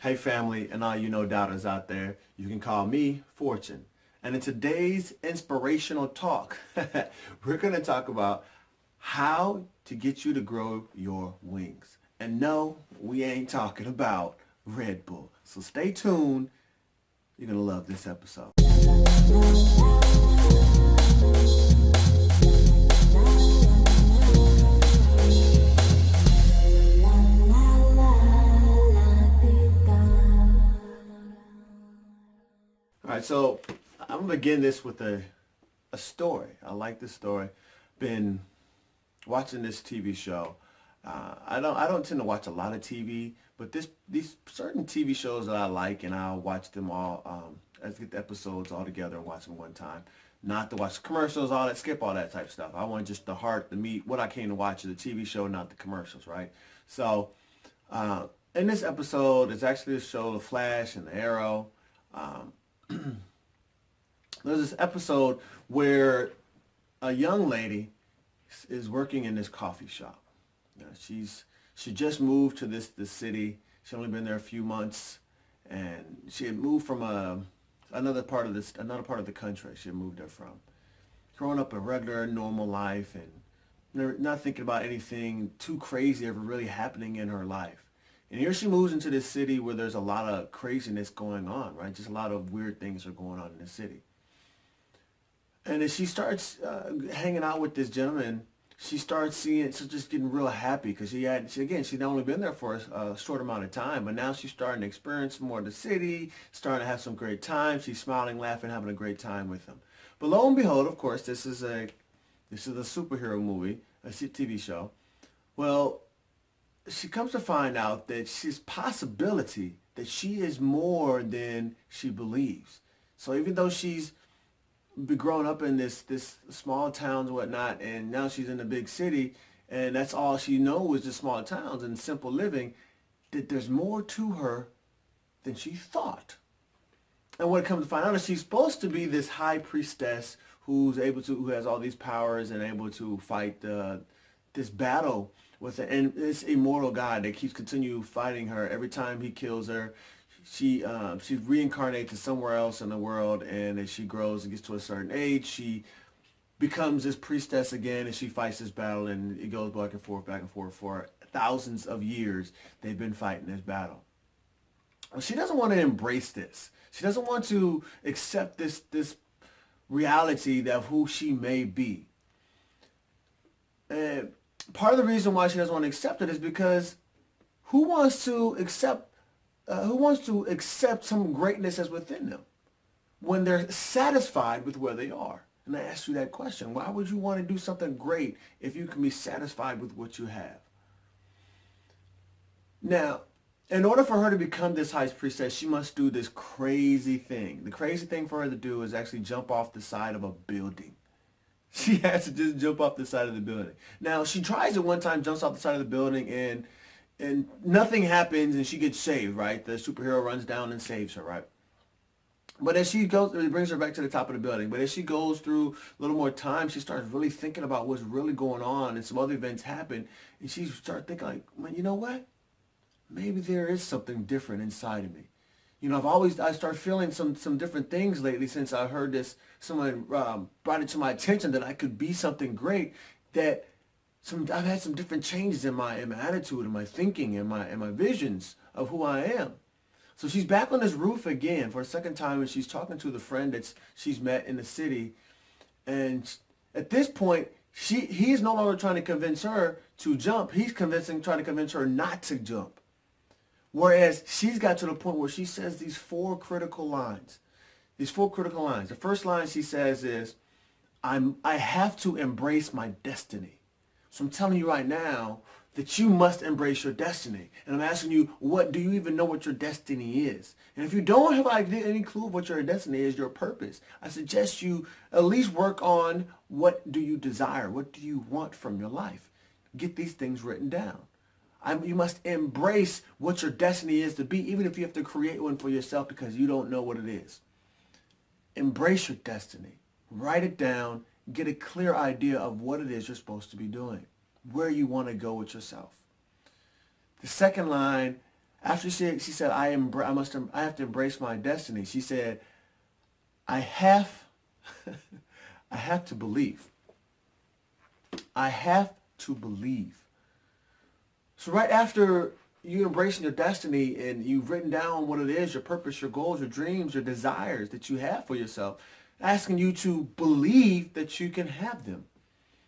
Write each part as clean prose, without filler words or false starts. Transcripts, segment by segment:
Hey family and all you know doubters out there, you can call me Fortune. And in today's inspirational talk, we're going to talk about how to get you to grow your wings. And no, we ain't talking about Red Bull. So stay tuned. You're going to love this episode. All right, so I'm gonna begin this with a story. I like this story. Been watching this TV show. I don't tend to watch a lot of TV, but these certain TV shows that I like, and I'll watch them all. I get the episodes all together and watch them one time. Not to watch commercials, all that, skip all that type of stuff. I want just the heart, the meat, what I came to watch is the TV show, not the commercials, right? So in this episode, it's actually a show, The Flash and the Arrow. There's this episode where a young lady is working in this coffee shop. She just moved to this city. She only been there a few months, and she had moved from another part of the country. She had moved there from, growing up a regular, normal life, and not thinking about anything too crazy ever really happening in her life. And here she moves into this city where there's a lot of craziness going on, right? Just a lot of weird things are going on in the city. And as she starts hanging out with this gentleman, she starts just getting real happy because she'd only been there for a short amount of time, but now she's starting to experience more of the city, starting to have some great time. She's smiling, laughing, having a great time with him. But lo and behold, of course, this is a superhero movie, a TV show. Well, she comes to find out that she's possibility that she is more than she believes. So even though she's been growing up in this small towns and whatnot, and now she's in a big city, and that's all she knows is just small towns and simple living, that there's more to her than she thought. And what it comes to find out is she's supposed to be this high priestess who has all these powers and able to fight this battle with this immortal god that keeps continue fighting her. Every time he kills her, she reincarnates to somewhere else in the world, and as she grows and gets to a certain age, she becomes this priestess again, and she fights this battle, and it goes back and forth for thousands of years. They've been fighting this battle. She doesn't want to embrace this. She doesn't want to accept this reality of who she may be. And part of the reason why she doesn't want to accept it is because who wants to accept some greatness that's within them when they're satisfied with where they are? And I ask you that question. Why would you want to do something great if you can be satisfied with what you have? Now, in order for her to become this high priestess, she must do this crazy thing. The crazy thing for her to do is actually jump off the side of a building. She has to just jump off the side of the building. Now, she tries it one time, jumps off the side of the building, and nothing happens, and she gets saved, right? The superhero runs down and saves her, right? But as she goes, it brings her back to the top of the building. But as she goes through a little more time, she starts really thinking about what's really going on, and some other events happen, and she starts thinking like, man, you know what? Maybe there is something different inside of me. You know, I start feeling some different things lately since I heard this. Someone brought it to my attention that I could be something great. I've had some different changes in my attitude, in my thinking, and my visions of who I am. So she's back on this roof again for a second time, and she's talking to the friend that she's met in the city. And at this point, he's no longer trying to convince her to jump. He's trying to convince her not to jump. Whereas she's got to the point where she says these four critical lines. The first line she says is, I have to embrace my destiny. So I'm telling you right now that you must embrace your destiny. And I'm asking you, do you even know what your destiny is? And if you don't have any clue of what your destiny is, your purpose, I suggest you at least work on what do you desire? What do you want from your life? Get these things written down. You must embrace what your destiny is to be, even if you have to create one for yourself because you don't know what it is. Embrace your destiny. Write it down. Get a clear idea of what it is you're supposed to be doing, where you want to go with yourself. The second line After she said, I have to embrace my destiny. She said, I have, I have to believe. I have to believe. So right after you embracing your destiny and you've written down what it is, your purpose, your goals, your dreams, your desires that you have for yourself, asking you to believe that you can have them.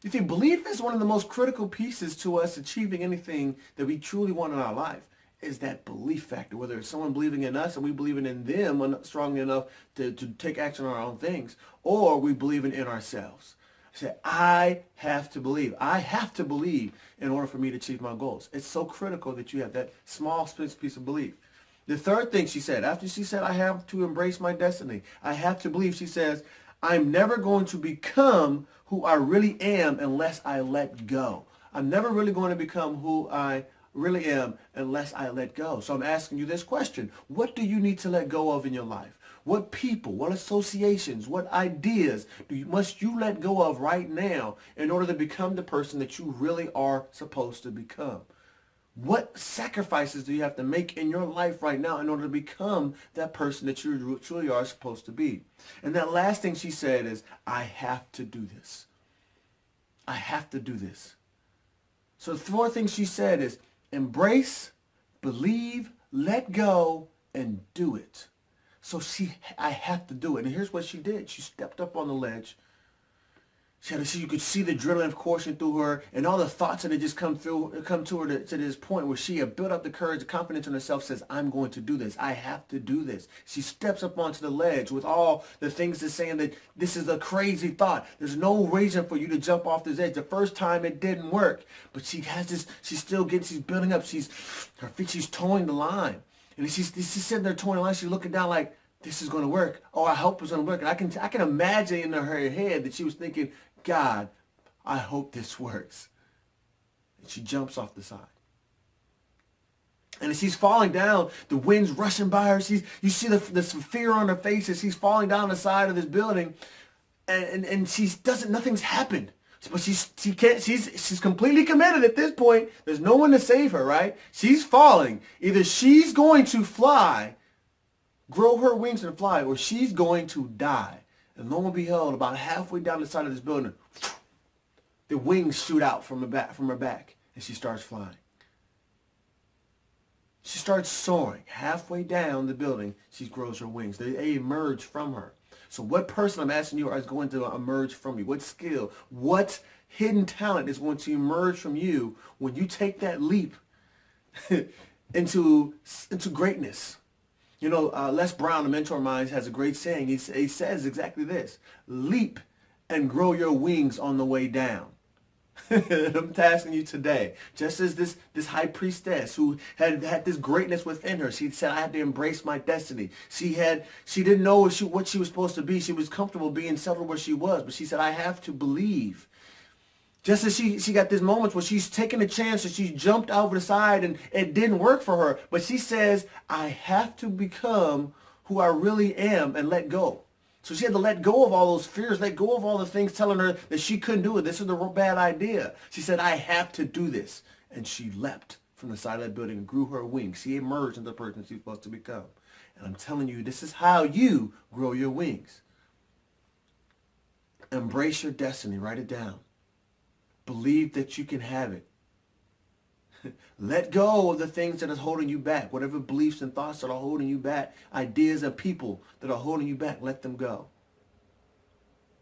You see, belief is one of the most critical pieces to us achieving anything that we truly want in our life, is that belief factor, whether it's someone believing in us and we believing in them strongly enough to take action on our own things, or we believing in ourselves. I said, I have to believe. I have to believe in order for me to achieve my goals. It's so critical that you have that small piece of belief. The third thing she said, after she said, I have to embrace my destiny, I have to believe, she says, I'm never going to become who I really am unless I let go. I'm never really going to become who I really am unless I let go. So I'm asking you this question. What do you need to let go of in your life? What people, what associations, what ideas must you let go of right now in order to become the person that you really are supposed to become? What sacrifices do you have to make in your life right now in order to become that person that you truly are supposed to be? And that last thing she said is, I have to do this. I have to do this. So the four things she said is embrace, believe, let go, and do it. So I have to do it. And here's what she did. She stepped up on the ledge. You could see the adrenaline coursing through her and all the thoughts that had just come to her to this point where she had built up the courage, the confidence in herself, says, I'm going to do this. I have to do this. She steps up onto the ledge with all the things that's saying that this is a crazy thought. There's no reason for you to jump off this edge. The first time it didn't work, but she has this, she's building up. She's towing the line. And she's sitting there towing the line. She's looking down like, this is going to work. Oh, I hope it's going to work. And I can imagine in her head that she was thinking, God, I hope this works. And she jumps off the side. And as she's falling down, the wind's rushing by her. You see the fear on her face as she's falling down the side of this building. And nothing's happened. But she's completely committed at this point. There's no one to save her, right? She's falling. Either she's going to fly, grow her wings and fly, or she's going to die. And lo and behold, about halfway down the side of this building, the wings shoot out from her back, and she starts flying. She starts soaring. Halfway down the building, she grows her wings. They emerge from her. So what person, I'm asking you, is going to emerge from you? What skill, what hidden talent is going to emerge from you when you take that leap into greatness? You know, Les Brown, a mentor of mine, has a great saying. He says exactly this: leap and grow your wings on the way down. I'm asking you today, just as this high priestess who had this greatness within her, she said, I had to embrace my destiny. She didn't know what she was supposed to be. She was comfortable being settled where she was, but she said, I have to believe. Just as she got this moment where she's taking a chance and she jumped over the side and it didn't work for her. But she says, I have to become who I really am and let go. So she had to let go of all those fears, let go of all the things telling her that she couldn't do it. This is a bad idea. She said, I have to do this. And she leapt from the side of that building and grew her wings. She emerged into the person she's supposed to become. And I'm telling you, this is how you grow your wings. Embrace your destiny. Write it down. Believe that you can have it. Let go of the things that are holding you back. Whatever beliefs and thoughts that are holding you back, ideas and people that are holding you back, let them go.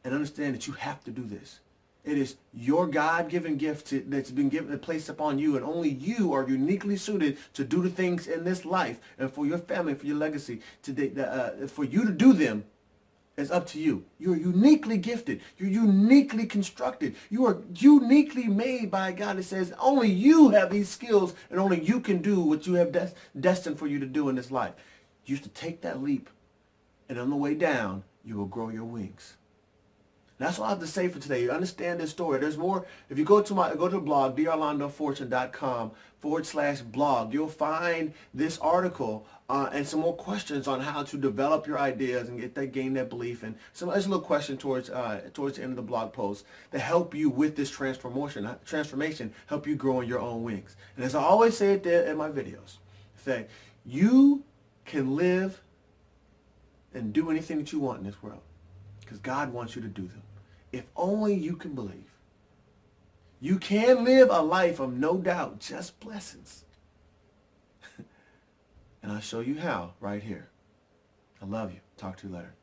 And understand that you have to do this. It is your God-given gift that's been placed upon you, and only you are uniquely suited to do the things in this life and for your family, for your legacy. For you to do them, it's up to you. You're uniquely gifted. You're uniquely constructed. You are uniquely made by God. It says only you have these skills and only you can do what you have destined for you to do in this life. You have to take that leap, and on the way down, you will grow your wings. That's all I have to say for today. You understand this story. There's more. If you go to the blog, drorlandofortune.com/blog, you'll find this article and some more questions on how to develop your ideas and gain that belief. And there's a little question towards the end of the blog post to help you with this transformation, help you grow in your own wings. And as I always say it there in my videos, say, You can live and do anything that you want in this world because God wants you to do them. If only you can believe. You can live a life of no doubt, just blessings. And I'll show you how right here. I love you. Talk to you later.